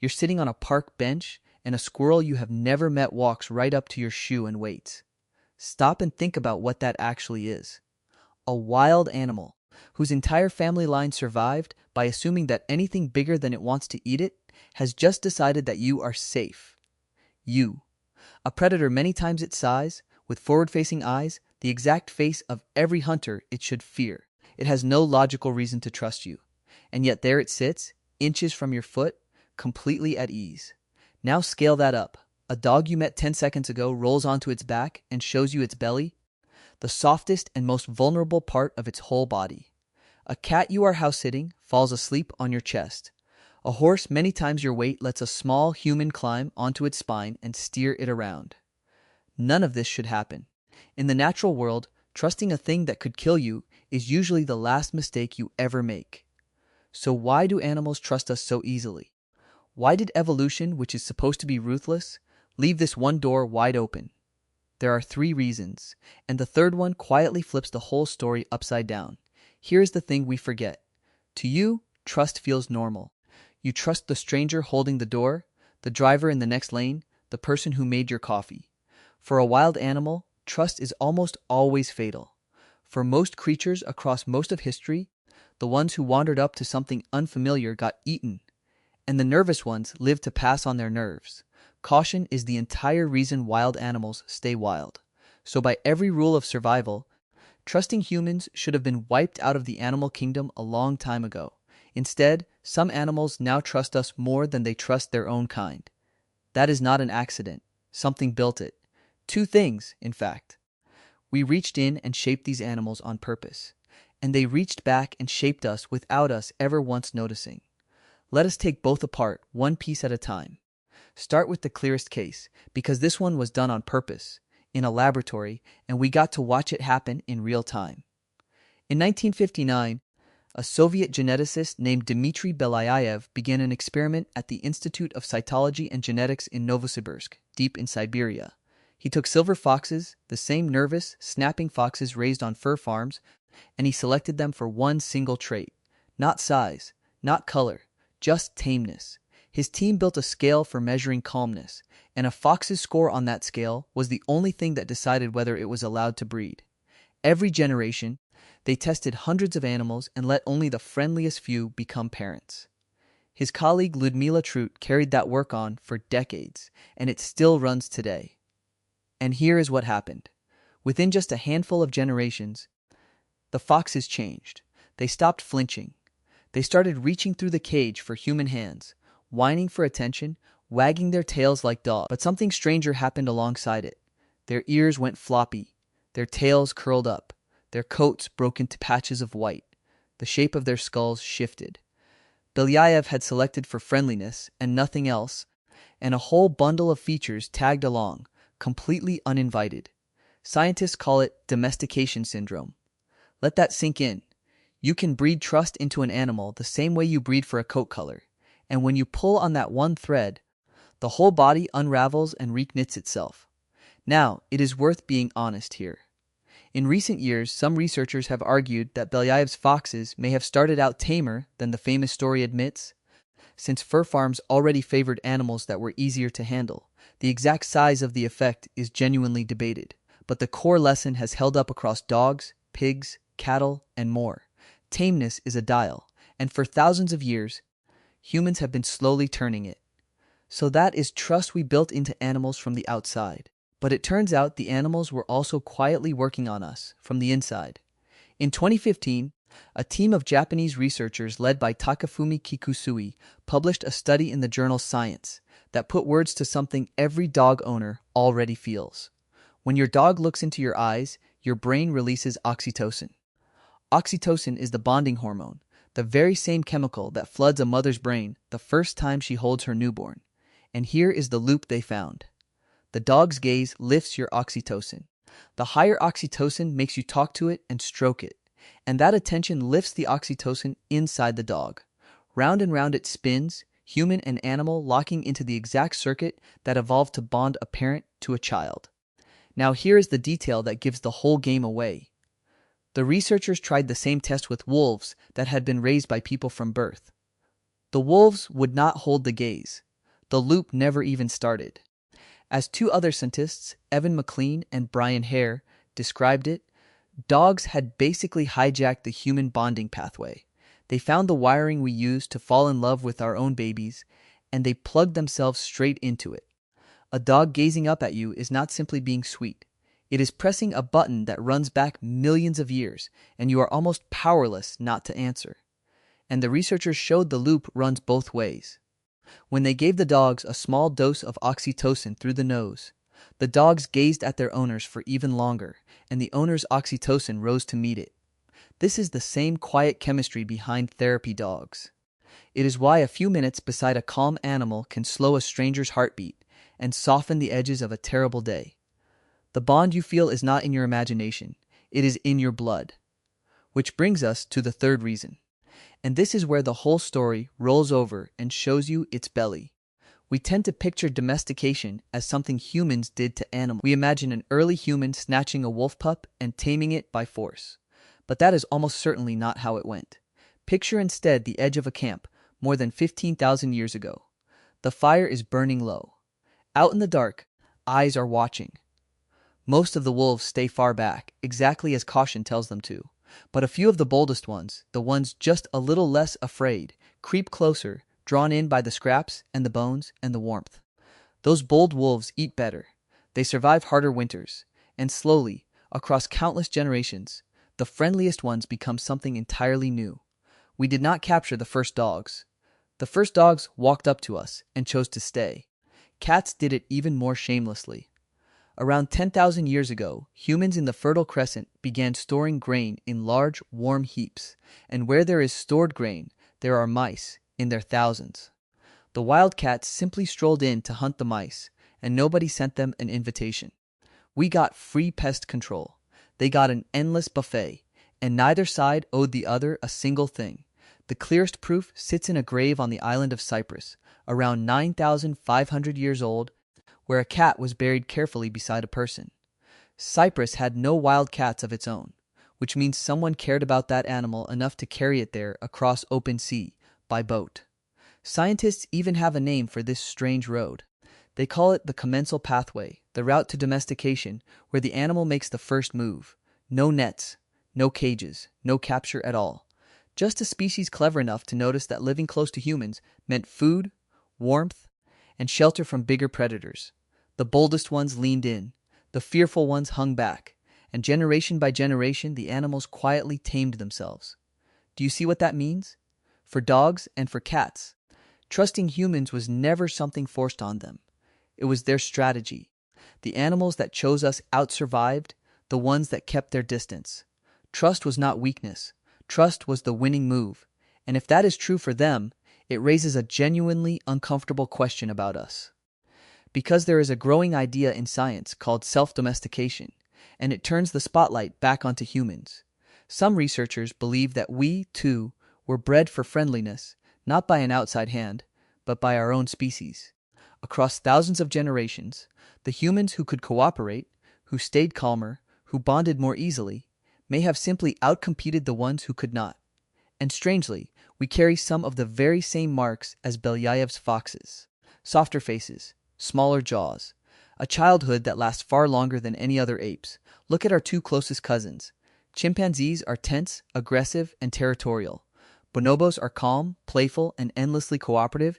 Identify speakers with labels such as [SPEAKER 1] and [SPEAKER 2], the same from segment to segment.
[SPEAKER 1] You're sitting on a park bench, and a squirrel you have never met walks right up to your shoe and waits. Stop and think about what that actually is. A wild animal, whose entire family line survived by assuming that anything bigger than it wants to eat it, has just decided that you are safe. You, a predator many times its size, with forward-facing eyes, the exact face of every hunter it should fear. It has no logical reason to trust you. And yet there it sits, inches from your foot, completely at ease. Now scale that up. A dog you met 10 seconds ago rolls onto its back and shows you its belly, the softest and most vulnerable part of its whole body. A cat you are house-sitting falls asleep on your chest. A horse many times your weight lets a small human climb onto its spine and steer it around. None of this should happen. In the natural world, trusting a thing that could kill you is usually the last mistake you ever make. So why do animals trust us so easily? Why did evolution, which is supposed to be ruthless, leave this one door wide open? There are 3 reasons, and the third one quietly flips the whole story upside down. Here is the thing we forget. To you, trust feels normal. You trust the stranger holding the door, the driver in the next lane, the person who made your coffee. For a wild animal, trust is almost always fatal. For most creatures across most of history, the ones who wandered up to something unfamiliar got eaten, and the nervous ones lived to pass on their nerves. Caution is the entire reason wild animals stay wild. So by every rule of survival, trusting humans should have been wiped out of the animal kingdom a long time ago. Instead, some animals now trust us more than they trust their own kind. That is not an accident. Something built it. 2 things, in fact. We reached in and shaped these animals on purpose, and they reached back and shaped us without us ever once noticing. Let us take both apart, one piece at a time. Start with the clearest case, because this one was done on purpose, in a laboratory, and we got to watch it happen in real time. In 1959, a Soviet geneticist named Dmitry Belyaev began an experiment at the Institute of Cytology and Genetics in Novosibirsk, deep in Siberia. He took silver foxes, the same nervous, snapping foxes raised on fur farms, and he selected them for one single trait. Not size, not color, just tameness. His team built a scale for measuring calmness, and a fox's score on that scale was the only thing that decided whether it was allowed to breed. Every generation, they tested hundreds of animals and let only the friendliest few become parents. His colleague Ludmila Trut carried that work on for decades, and it still runs today. And here is what happened. Within just a handful of generations, the foxes changed. They stopped flinching. They started reaching through the cage for human hands, whining for attention, wagging their tails like dogs. But something stranger happened alongside it. Their ears went floppy, their tails curled up, their coats broke into patches of white. The shape of their skulls shifted. Belyaev had selected for friendliness and nothing else, and a whole bundle of features tagged along, completely uninvited. Scientists call it domestication syndrome. Let that sink in. You can breed trust into an animal the same way you breed for a coat color, and when you pull on that one thread, the whole body unravels and reknits itself. Now, it is worth being honest here. In recent years, some researchers have argued that Belyaev's foxes may have started out tamer than the famous story admits, since fur farms already favored animals that were easier to handle. The exact size of the effect is genuinely debated, but the core lesson has held up across dogs, pigs, cattle, and more. Tameness is a dial, and for thousands of years, humans have been slowly turning it. So that is trust we built into animals from the outside. But it turns out the animals were also quietly working on us from the inside. In 2015, a team of Japanese researchers led by Takafumi Kikusui published a study in the journal Science that put words to something every dog owner already feels. When your dog looks into your eyes, your brain releases oxytocin. Oxytocin is the bonding hormone, the very same chemical that floods a mother's brain the first time she holds her newborn. And here is the loop they found. The dog's gaze lifts your oxytocin. The higher oxytocin makes you talk to it and stroke it, and that attention lifts the oxytocin inside the dog. Round and round it spins, human and animal locking into the exact circuit that evolved to bond a parent to a child. Now here is the detail that gives the whole game away. The researchers tried the same test with wolves that had been raised by people from birth. The wolves would not hold the gaze. the loop never even started. As two other scientists, Evan McLean and Brian Hare, described it, dogs had basically hijacked the human bonding pathway. They found the wiring we use to fall in love with our own babies, and they plugged themselves straight into it. A dog gazing up at you is not simply being sweet. It is pressing a button that runs back millions of years, and you are almost powerless not to answer. And the researchers showed the loop runs both ways. When they gave the dogs a small dose of oxytocin through the nose, the dogs gazed at their owners for even longer, and the owner's oxytocin rose to meet it. This is the same quiet chemistry behind therapy dogs. It is why a few minutes beside a calm animal can slow a stranger's heartbeat and soften the edges of a terrible day. The bond you feel is not in your imagination, it is in your blood. Which brings us to the third reason. And this is where the whole story rolls over and shows you its belly. We tend to picture domestication as something humans did to animals. We imagine an early human snatching a wolf pup and taming it by force. But that is almost certainly not how it went. Picture instead the edge of a camp, more than 15,000 years ago. The fire is burning low. Out in the dark, eyes are watching. Most of the wolves stay far back, exactly as caution tells them to. But a few of the boldest ones, the ones just a little less afraid, creep closer, drawn in by the scraps and the bones and the warmth. Those bold wolves eat better. They survive harder winters. And slowly, across countless generations, the friendliest ones become something entirely new. We did not capture the first dogs. The first dogs walked up to us and chose to stay. Cats did it even more shamelessly. Around 10,000 years ago, humans in the Fertile Crescent began storing grain in large, warm heaps, and where there is stored grain, there are mice, in their thousands. The wildcats simply strolled in to hunt the mice, and nobody sent them an invitation. We got free pest control. They got an endless buffet, and neither side owed the other a single thing. The clearest proof sits in a grave on the island of Cyprus, around 9,500 years old, where a cat was buried carefully beside a person. Cyprus had no wild cats of its own, which means someone cared about that animal enough to carry it there across open sea, by boat. Scientists even have a name for this strange road. They call it the commensal pathway, the route to domestication, where the animal makes the first move. No nets, no cages, no capture at all. Just a species clever enough to notice that living close to humans meant food, warmth, and shelter from bigger predators. The boldest ones leaned in, the fearful ones hung back, and generation by generation the animals quietly tamed themselves. Do you see what that means? For dogs and for cats, trusting humans was never something forced on them. It was their strategy. The animals that chose us outsurvived the ones that kept their distance. Trust was not weakness. Trust was the winning move. And if that is true for them, it raises a genuinely uncomfortable question about us. Because there is a growing idea in science called self-domestication, and it turns the spotlight back onto humans. Some researchers believe that we, too, were bred for friendliness, not by an outside hand, but by our own species. Across thousands of generations, the humans who could cooperate, who stayed calmer, who bonded more easily, may have simply outcompeted the ones who could not. And strangely, we carry some of the very same marks as Belyaev's foxes. Softer faces, smaller jaws, a childhood that lasts far longer than any other apes. Look at our two closest cousins. Chimpanzees are tense, aggressive, and territorial. Bonobos are calm, playful, and endlessly cooperative,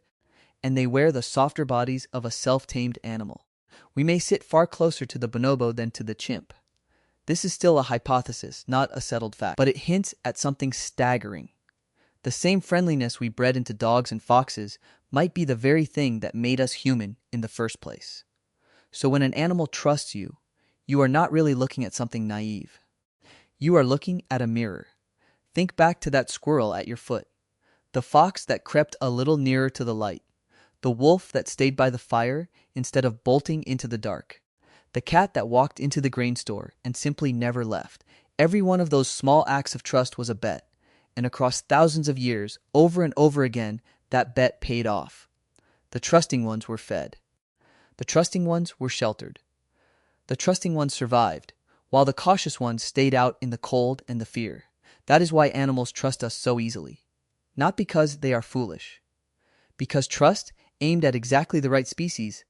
[SPEAKER 1] and they wear the softer bodies of a self-tamed animal. We may sit far closer to the bonobo than to the chimp. This is still a hypothesis, not a settled fact, but it hints at something staggering. The same friendliness we bred into dogs and foxes might be the very thing that made us human in the first place. So when an animal trusts you, you are not really looking at something naive. You are looking at a mirror. Think back to that squirrel at your foot, the fox that crept a little nearer to the light, the wolf that stayed by the fire instead of bolting into the dark, the cat that walked into the grain store and simply never left. Every one of those small acts of trust was a bet, and across thousands of years, over and over again, that bet paid off. The trusting ones were fed. The trusting ones were sheltered. The trusting ones survived, while the cautious ones stayed out in the cold and the fear. That is why animals trust us so easily. Not because they are foolish. Because trust aimed at exactly the right species,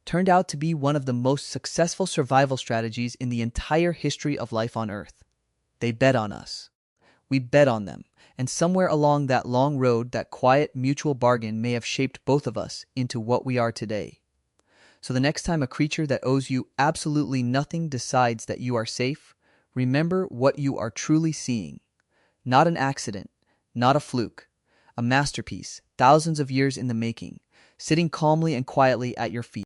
[SPEAKER 1] turned out to be one of the most successful survival strategies in the entire history of life on Earth. They bet on us. We bet on them. And somewhere along that long road, that quiet mutual bargain may have shaped both of us into what we are today. So the next time a creature that owes you absolutely nothing decides that you are safe, remember what you are truly seeing. Not an accident, not a fluke. A masterpiece, thousands of years in the making, sitting calmly and quietly at your feet.